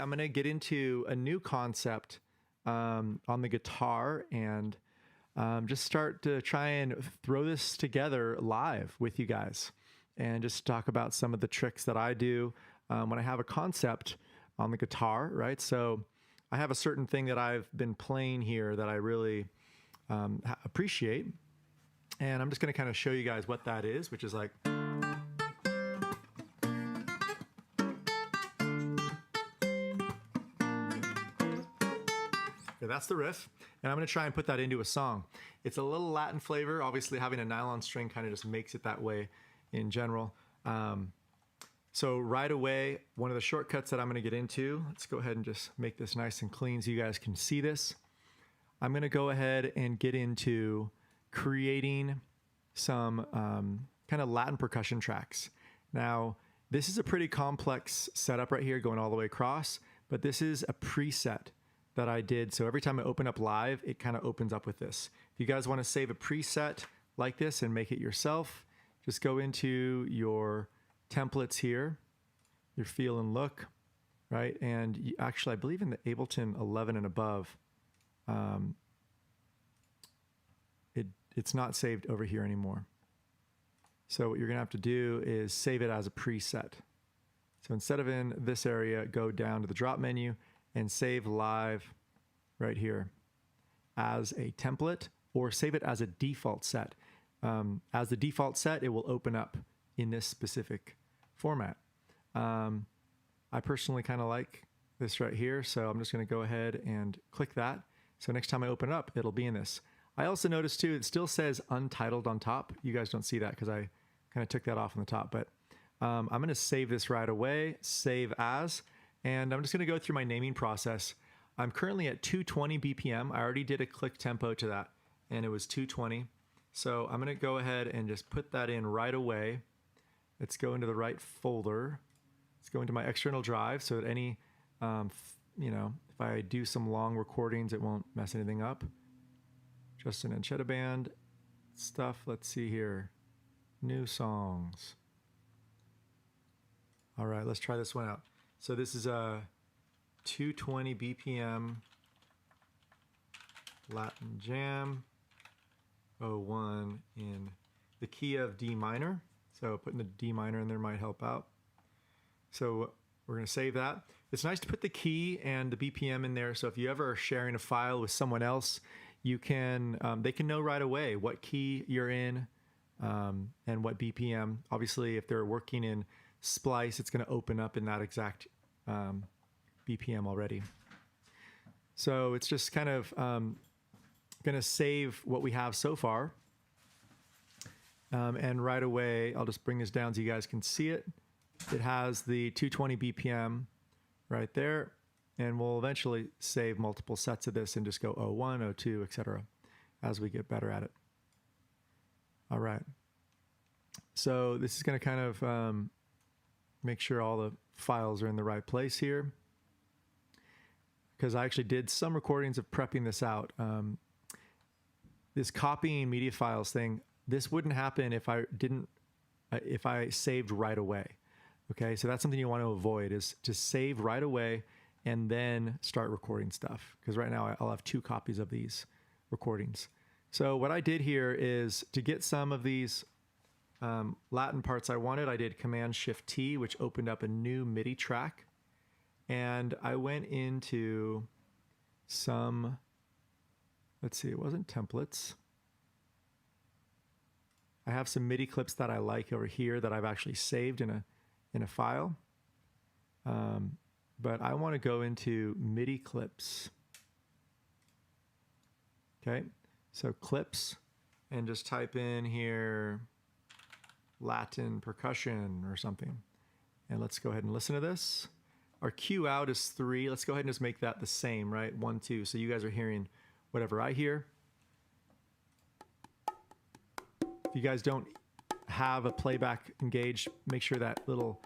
I'm going to get into a new concept on the guitar and just start to try and throw this together live with you guys and just talk about some of the tricks that I do when I have a concept on the guitar, right? So I have a certain thing that I've been playing here that I really appreciate. And I'm just going to kind of show you guys what that is, which is like... Okay, that's the riff, and I'm going to try and put that into a song. It's a little Latin flavor. Obviously, having a nylon string kind of just makes it that way in general. So right away, one of the shortcuts that I'm going to get into, let's go ahead and just make this nice and clean so you guys can see this. I'm going to go ahead and get into creating some kind of Latin percussion tracks. Now, this is a pretty complex setup right here going all the way across, but this is a preset that I did. So every time I open up live, it kind of opens up with this. If you guys want to save a preset like this and make it yourself, just go into your templates here, your feel and look, right? And you, actually, I believe in the Ableton 11 and above, it's not saved over here anymore. So what you're gonna have to do is save it as a preset. So instead of in this area, go down to the drop menu and save live right here as a template, or save it as a default set. As the default set, it will open up in this specific format. I personally kind of like this right here, so I'm just going to go ahead and click that. So next time I open it up, it'll be in this. I also noticed too, it still says untitled on top. You guys don't see that because I kind of took that off on the top, but I'm going to save this right away, save as, and I'm just going to go through my naming process. I'm currently at 220 BPM. I already did a click tempo to that, and it was 220. So I'm going to go ahead and just put that in right away. Let's go into the right folder. Let's go into my external drive so that any, you know, if I do some long recordings, it won't mess anything up. Just an Ancheta band stuff. Let's see here. New songs. All right, let's try this one out. So this is a 220 BPM Latin Jam 01 in the key of D minor. So putting the D minor in there might help out. So we're going to save that. It's nice to put the key and the BPM in there. So if you ever are sharing a file with someone else, you can they can know right away what key you're in and what BPM. Obviously, if they're working in Splice, it's going to open up in that exact BPM already. So it's just kind of going to save what we have so far. And right away, I'll just bring this down so you guys can see it. It has the 220 BPM right there. And we'll eventually save multiple sets of this and just go 01, 02, etc. as we get better at it. All right. So this is going to kind of make sure all the files are in the right place here, because I actually did some recordings of prepping this out. This copying media files thing, this wouldn't happen if I didn't, if I saved right away. Okay, so that's something you want to avoid, is to save right away and then start recording stuff. Because right now I'll have 2 copies of these recordings. So what I did here is to get some of these Latin parts I wanted, I did Command-Shift-T, which opened up a new MIDI track. And I went into some, let's see, it wasn't templates. I have some MIDI clips that I like over here that I've actually saved in a file. But I want to go into MIDI clips. Okay, so clips, and just type in here Latin percussion or something. And let's go ahead and listen to this. Our cue out is 3. Let's go ahead and just make that the same, right? 1, 2. So you guys are hearing whatever I hear. If you guys don't have a playback engaged, make sure that little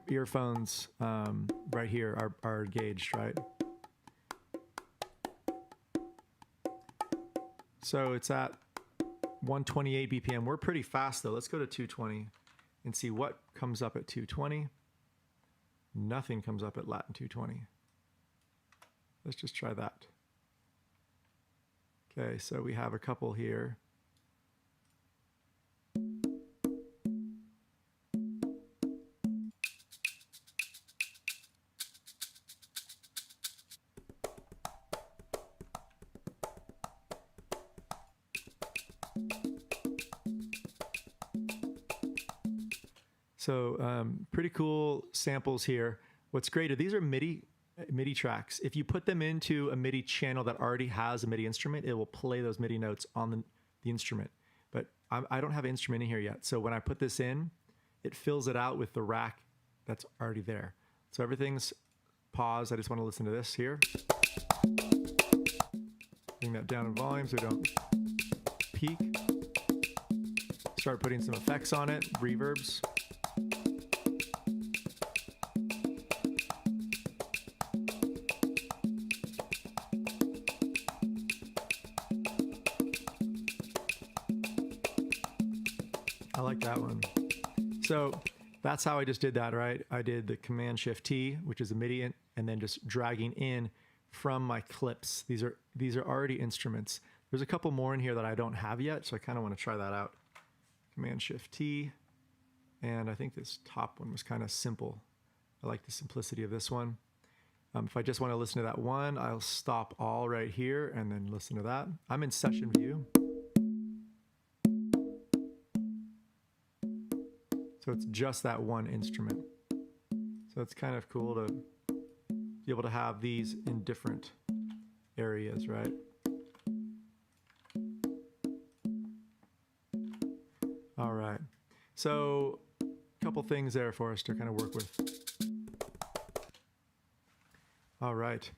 earphones right here are engaged, right? So it's at 128 BPM. We're pretty fast though. Let's go to 220 and see what comes up at 220. nothing comes up at Latin 220. Let's just try that. Okay, so we have a couple here. So pretty cool samples here. What's great are these are MIDI tracks. If you put them into a MIDI channel that already has a MIDI instrument, it will play those MIDI notes on the instrument. But I don't have an instrument in here yet. So when I put this in, it fills it out with the rack that's already there. So everything's paused. I just want to listen to this here. Bring that down in volume so we don't peak. Start putting some effects on it, reverbs. I like that one. So that's how I just did that, right? I did the Command-Shift-T, which is a MIDI, and then just dragging in from my clips. These are already instruments. There's a couple more in here that I don't have yet, so I kind of want to try that out. Command-Shift-T, and I think this top one was kind of simple. I like the simplicity of this one. If I just want to listen to that one, I'll stop all right here and then listen to that. I'm in session view. So it's just that one instrument. So it's kind of cool to be able to have these in different areas, right? All right. So a couple things there for us to kind of work with. All right.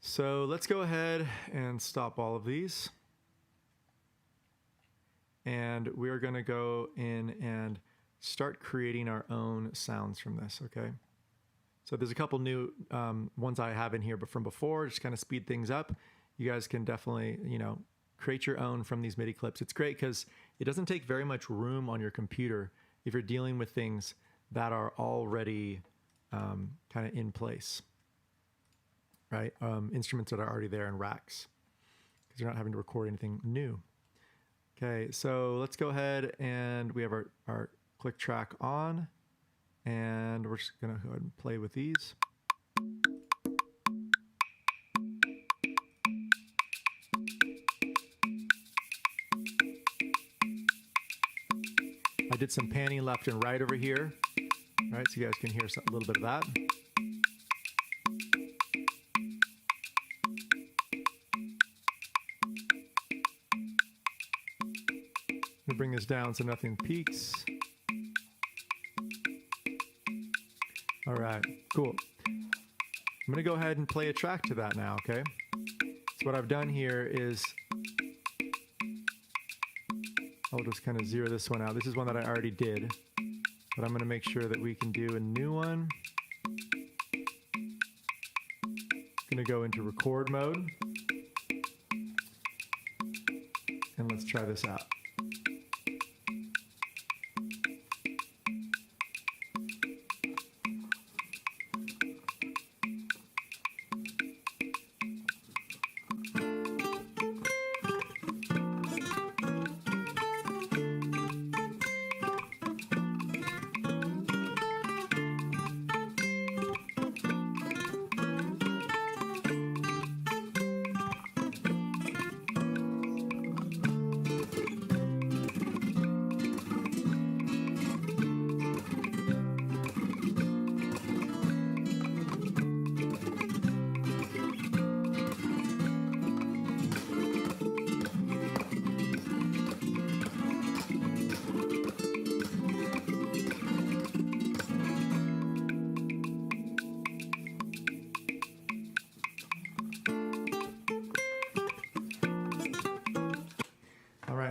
So let's go ahead and stop all of these. And we're going to go in and start creating our own sounds from this, okay? So there's a couple new ones I have in here, but from before, just kind of speed things up. You guys can definitely, create your own from these MIDI clips. It's great because it doesn't take very much room on your computer if you're dealing with things that are already kind of in place, right? Instruments that are already there in racks, because you're not having to record anything new. Okay, so let's go ahead and we have our click track on, and we're just gonna go ahead and play with these. I did some panning left and right over here, right? So you guys can hear a little bit of that. I'm gonna bring this down so nothing peaks. All right, cool. I'm gonna go ahead and play a track to that now, okay? So what I've done here is, I'll just kind of zero this one out. This is one that I already did, but I'm gonna make sure that we can do a new one. Gonna go into record mode. And let's try this out.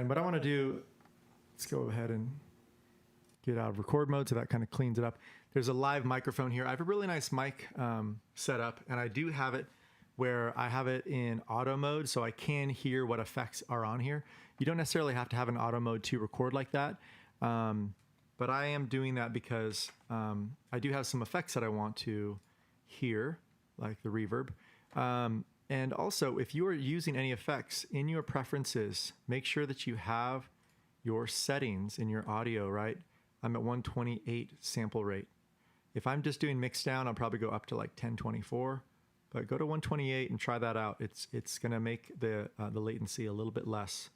What I want to do, let's go ahead and get out of record mode so that kind of cleans it up. There's a live microphone here. I have a really nice mic set up, and I do have it where I have it in auto mode so I can hear what effects are on here. You don't necessarily have to have an auto mode to record like that, but but I am doing that because I do have some effects that I want to hear, like the reverb. And also, if you are using any effects in your preferences, make sure that you have your settings in your audio, right? I'm at 128 sample rate. If I'm just doing mix down, I'll probably go up to like 1024, but go to 128 and try that out. It's going to make the latency a little bit less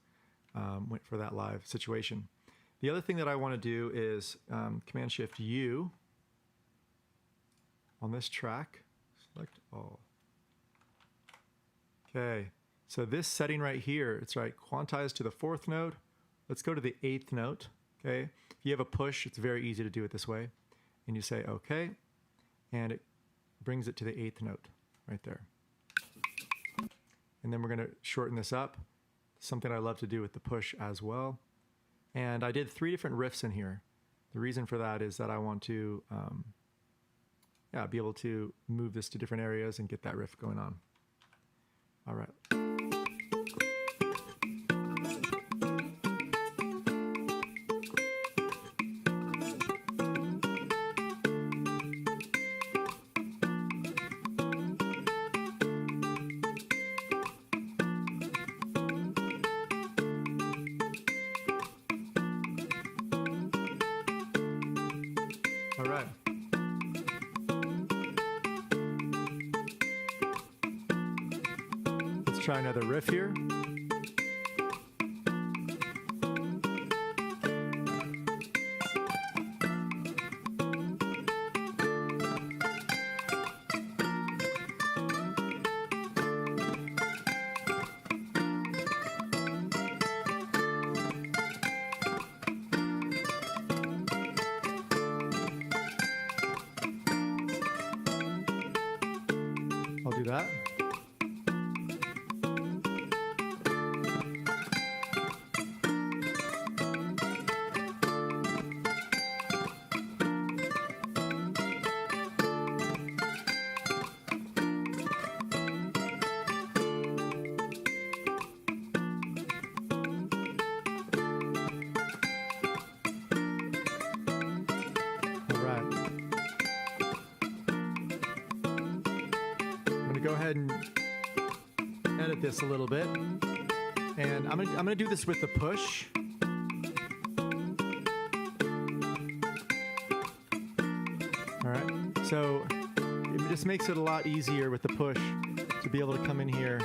for that live situation. The other thing that I want to do is Command-Shift-U on this track. Select all. Okay, so this setting right here, it's right, quantize to the 4th note. Let's go to the 8th note, okay? If you have a push, it's very easy to do it this way. And you say, okay, and it brings it to the 8th note right there. And then we're gonna shorten this up, something I love to do with the push as well. And I did 3 different riffs in here. The reason for that is that I want to be able to move this to different areas and get that riff going on. All right. All right. Let's try another riff here. I'll do that. Go ahead and edit this a little bit, and I'm gonna do this with the push. All right, so it just makes it a lot easier with the push to be able to come in here